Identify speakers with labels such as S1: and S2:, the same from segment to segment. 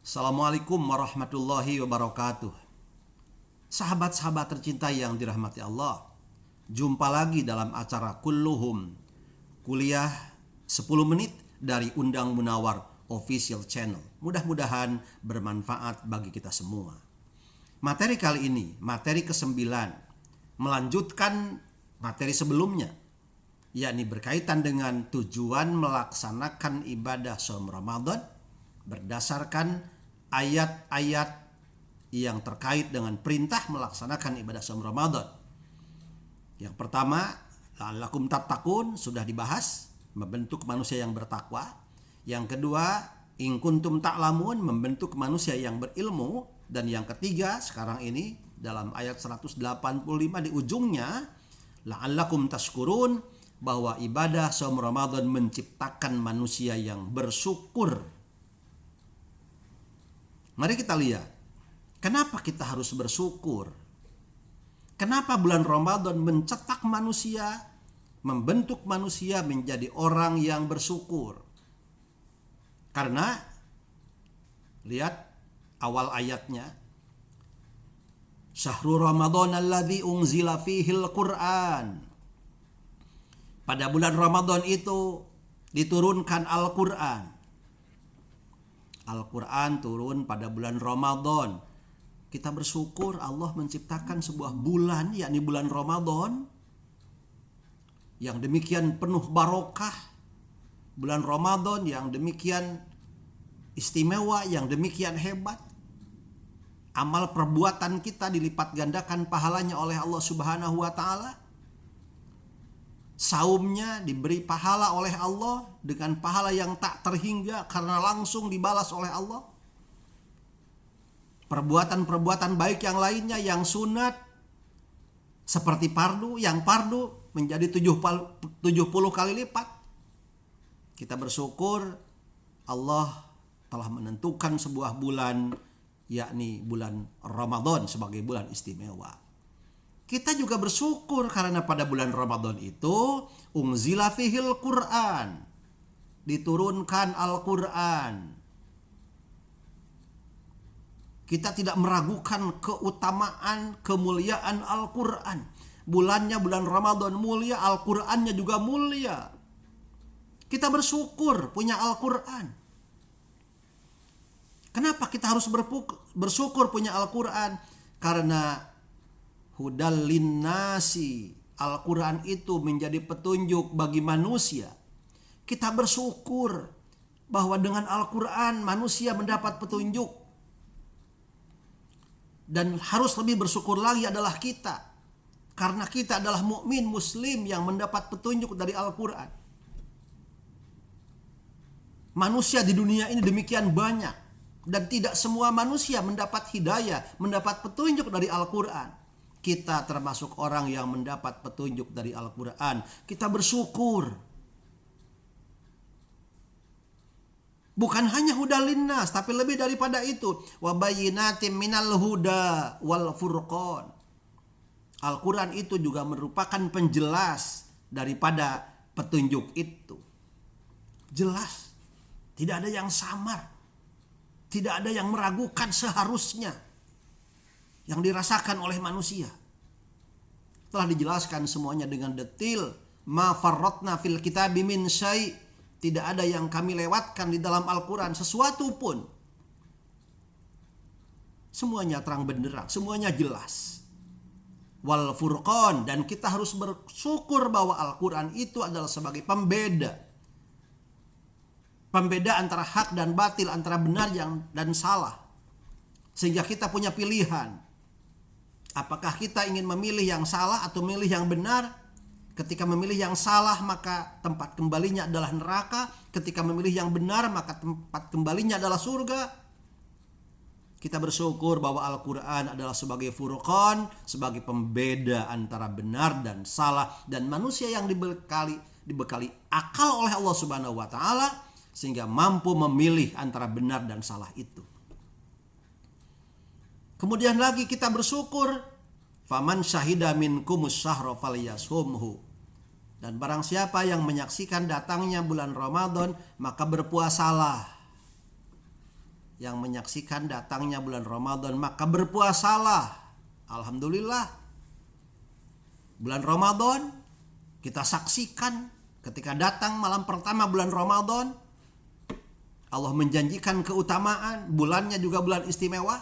S1: Assalamualaikum warahmatullahi wabarakatuh. Sahabat-sahabat tercinta yang dirahmati Allah, jumpa lagi dalam acara Kulluhum, kuliah 10 menit dari Undang Munawar Official Channel. Mudah-mudahan bermanfaat bagi kita semua. Materi kali ini, materi ke-9, melanjutkan materi sebelumnya, yakni berkaitan dengan tujuan melaksanakan ibadah saum Ramadan berdasarkan ayat-ayat yang terkait dengan perintah melaksanakan ibadah saum Ramadan. Yang pertama, la'allakum tattaqun, sudah dibahas, membentuk manusia yang bertakwa. Yang kedua, in kuntum ta'lamun, membentuk manusia yang berilmu. Dan yang ketiga, sekarang ini dalam ayat 185 di ujungnya, la'allakum tashkurun, bahwa ibadah saum Ramadan menciptakan manusia yang bersyukur. Mari kita lihat, kenapa kita harus bersyukur? Kenapa bulan Ramadan mencetak manusia, membentuk manusia menjadi orang yang bersyukur? Karena lihat awal ayatnya, Syahrul Ramadan alladzi unzila fihil Qur'an. Pada bulan Ramadan itu diturunkan Al-Qur'an. Al-Quran turun pada bulan Ramadan. Kita bersyukur Allah menciptakan sebuah bulan, yakni bulan Ramadan, yang demikian penuh barokah. Bulan Ramadan yang demikian istimewa, yang demikian hebat. Amal perbuatan kita dilipat gandakan pahalanya oleh Allah Subhanahu wa Ta'ala. Saumnya diberi pahala oleh Allah dengan pahala yang tak terhingga karena langsung dibalas oleh Allah. Perbuatan-perbuatan baik yang lainnya yang sunat seperti fardu, yang fardu menjadi 70 kali lipat. Kita bersyukur Allah telah menentukan sebuah bulan, yakni bulan Ramadan sebagai bulan istimewa. Kita juga bersyukur karena pada bulan Ramadan itu unzila fihil Qur'an, diturunkan Al-Qur'an. Kita tidak meragukan keutamaan, kemuliaan Al-Qur'an. Bulannya bulan Ramadan mulia, Al-Qur'annya juga mulia. Kita bersyukur punya Al-Qur'an. Kenapa kita harus bersyukur punya Al-Qur'an? Karena hudal linnasi, Al-Quran itu menjadi petunjuk bagi manusia. Kita bersyukur bahwa dengan Al-Quran manusia mendapat petunjuk. Dan harus lebih bersyukur lagi adalah kita, karena kita adalah mukmin muslim yang mendapat petunjuk dari Al-Quran. Manusia di dunia ini demikian banyak, dan tidak semua manusia mendapat hidayah, mendapat petunjuk dari Al-Quran. Kita termasuk orang yang mendapat petunjuk dari Al-Quran. Kita bersyukur. Bukan hanya hudal linnas, tapi lebih daripada itu. Wa bayyinatin minal huda wal furqan. Al-Quran itu juga merupakan penjelas daripada petunjuk itu. Jelas. Tidak ada yang samar. Tidak ada yang meragukan seharusnya yang dirasakan oleh manusia. Telah dijelaskan semuanya dengan detail. Ma farratna fil kitabi min syai'. Tidak ada yang kami lewatkan di dalam Al-Quran sesuatu pun. Semuanya terang benderang, semuanya jelas. Wal furqan, dan kita harus bersyukur bahwa Al-Quran itu adalah sebagai pembeda. Pembeda antara hak dan batil, antara benar dan salah. Sehingga kita punya pilihan. Apakah kita ingin memilih yang salah atau memilih yang benar? Ketika memilih yang salah maka tempat kembalinya adalah neraka. Ketika memilih yang benar maka tempat kembalinya adalah surga. Kita bersyukur bahwa Al-Quran adalah sebagai furqan, sebagai pembeda antara benar dan salah. Dan manusia yang dibekali akal oleh Allah Subhanahu wa Ta'ala, sehingga mampu memilih antara benar dan salah itu. Kemudian lagi kita bersyukur, faman syahida minkumus syahra falyashumhu. Dan barang siapa yang menyaksikan datangnya bulan Ramadan, maka berpuasalah. yang menyaksikan datangnya bulan Ramadan, maka berpuasalah. Alhamdulillah, bulan Ramadan kita saksikan ketika datang malam pertama bulan Ramadan. Allah menjanjikan keutamaan, bulannya juga bulan istimewa.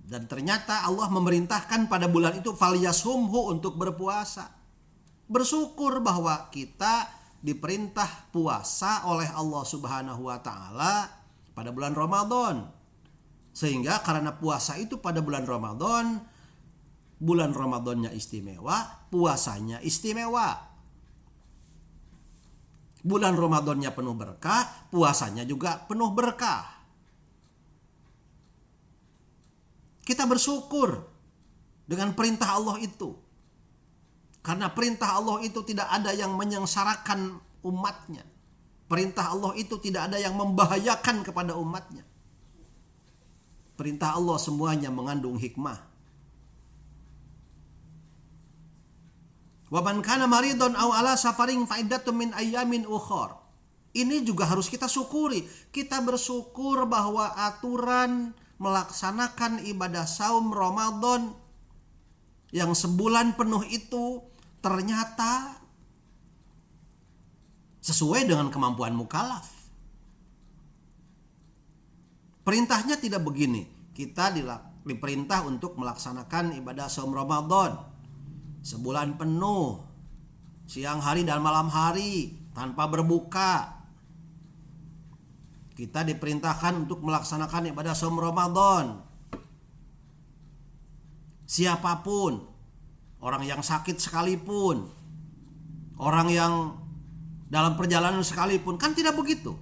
S1: Dan ternyata Allah memerintahkan pada bulan itu falyashumhu, untuk berpuasa. Bersyukur bahwa kita diperintah puasa oleh Allah Subhanahu wa taala pada bulan Ramadan. Sehingga karena puasa itu pada bulan Ramadannya istimewa, puasanya istimewa. Bulan Ramadannya penuh berkah, puasanya juga penuh berkah. Kita bersyukur dengan perintah Allah itu. Karena perintah Allah itu tidak ada yang menyengsarakan umatnya. Perintah Allah itu tidak ada yang membahayakan kepada umatnya. Perintah Allah semuanya mengandung hikmah. Wa man kana maridun aw ala safarin fa iddatun min ayyamin ukhar. Ini juga harus kita syukuri. Kita bersyukur bahwa aturan melaksanakan ibadah saum Ramadan yang sebulan penuh itu ternyata sesuai dengan kemampuan mukallaf. Perintahnya tidak begini. Kita diperintah untuk melaksanakan ibadah saum Ramadan sebulan penuh, siang hari dan malam hari, tanpa berbuka. Kita diperintahkan untuk melaksanakan ibadah saum Ramadan. Siapapun, orang yang sakit sekalipun, orang yang dalam perjalanan sekalipun, kan tidak begitu.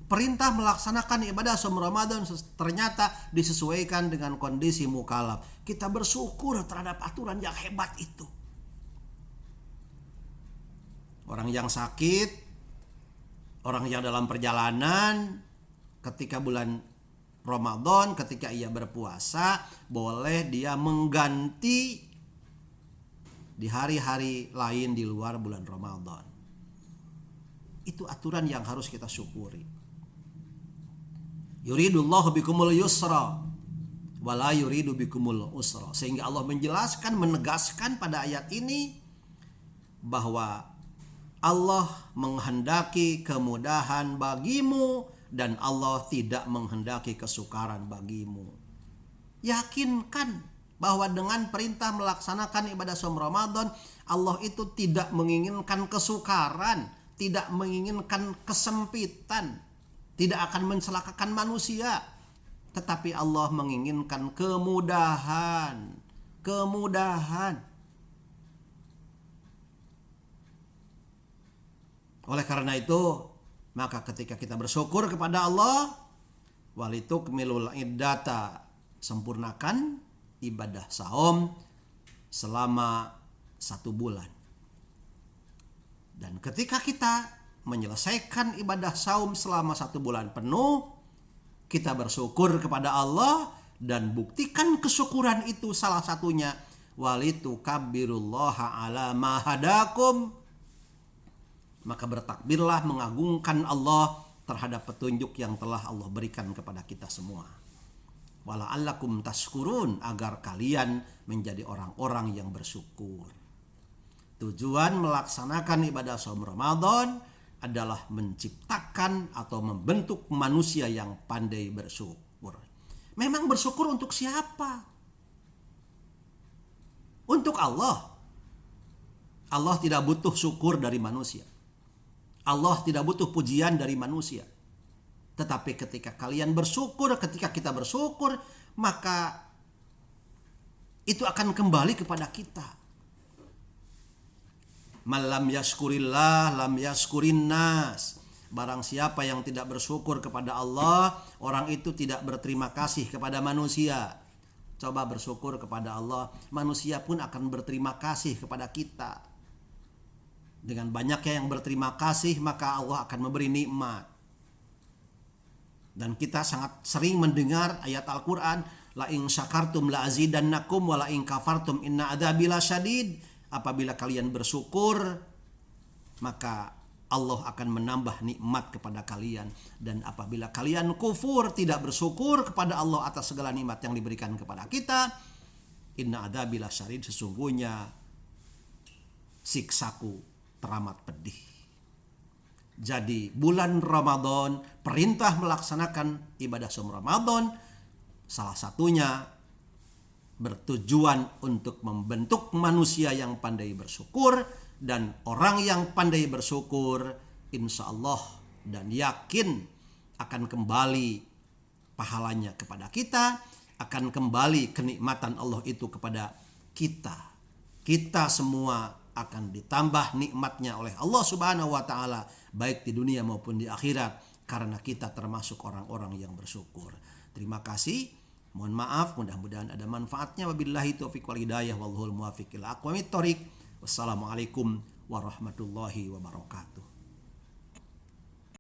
S1: Perintah melaksanakan ibadah saum Ramadan ternyata disesuaikan dengan kondisi mukallaf. Kita bersyukur terhadap aturan yang hebat itu. Orang yang sakit, orang yang dalam perjalanan, ketika bulan Ramadan, ketika ia berpuasa, boleh dia mengganti di hari-hari lain di luar bulan Ramadan. Itu aturan yang harus kita syukuri. Yuridullahu bikumul yusra wala yuridu bikumul usra. Sehingga Allah menjelaskan, menegaskan pada ayat ini bahwa Allah menghendaki kemudahan bagimu dan Allah tidak menghendaki kesukaran bagimu. Yakinkan bahwa dengan perintah melaksanakan ibadah saum Ramadan, Allah itu tidak menginginkan kesukaran, tidak menginginkan kesempitan, tidak akan mencelakakan manusia, tetapi Allah menginginkan kemudahan. Oleh karena itu, maka ketika kita bersyukur kepada Allah, walitukmilul iddata, sempurnakan ibadah saum selama 1 bulan. Dan ketika kita menyelesaikan ibadah saum selama 1 bulan penuh, kita bersyukur kepada Allah dan buktikan kesyukuran itu salah satunya walitukabbirullaha ala ma hadakum, maka bertakbirlah mengagungkan Allah terhadap petunjuk yang telah Allah berikan kepada kita semua. Wala'allakum tashkurun, agar kalian menjadi orang-orang yang bersyukur. Tujuan melaksanakan ibadah saum Ramadan adalah menciptakan atau membentuk manusia yang pandai bersyukur. Memang bersyukur untuk siapa? Untuk Allah. Allah tidak butuh syukur dari manusia. Allah tidak butuh pujian dari manusia. Tetapi ketika kalian bersyukur, ketika kita bersyukur, maka itu akan kembali kepada kita. Malam yaskurillah lam yaskurin nas. Barang siapa yang tidak bersyukur kepada Allah, orang itu tidak berterima kasih kepada manusia. Coba bersyukur kepada Allah, manusia pun akan berterima kasih kepada kita. Dengan banyaknya yang berterima kasih, maka Allah akan memberi nikmat. Dan kita sangat sering mendengar ayat Al-Quran, la in syakartum la azidannakum wa la in kafartum inna adzabi lasyadid. Apabila kalian bersyukur, maka Allah akan menambah nikmat kepada kalian. Dan apabila kalian kufur, tidak bersyukur kepada Allah atas segala nikmat yang diberikan kepada kita, inna adzabi lasyadid, sesungguhnya siksaku teramat pedih. Jadi bulan Ramadan, perintah melaksanakan ibadah saum Ramadan, salah satunya bertujuan untuk membentuk manusia yang pandai bersyukur. Dan orang yang pandai bersyukur, insya Allah dan yakin akan kembali pahalanya kepada kita, akan kembali kenikmatan Allah itu kepada kita. Kita semua akan ditambah nikmatnya oleh Allah Subhanahu wa taala, baik di dunia maupun di akhirat, karena kita termasuk orang-orang yang bersyukur. Terima kasih. Mohon maaf, mudah-mudahan ada manfaatnya. Wabillahi taufiq wal hidayah, wallahul muwaffiq ila aqwamit thoriq. Wassalamualaikum warahmatullahi wabarakatuh.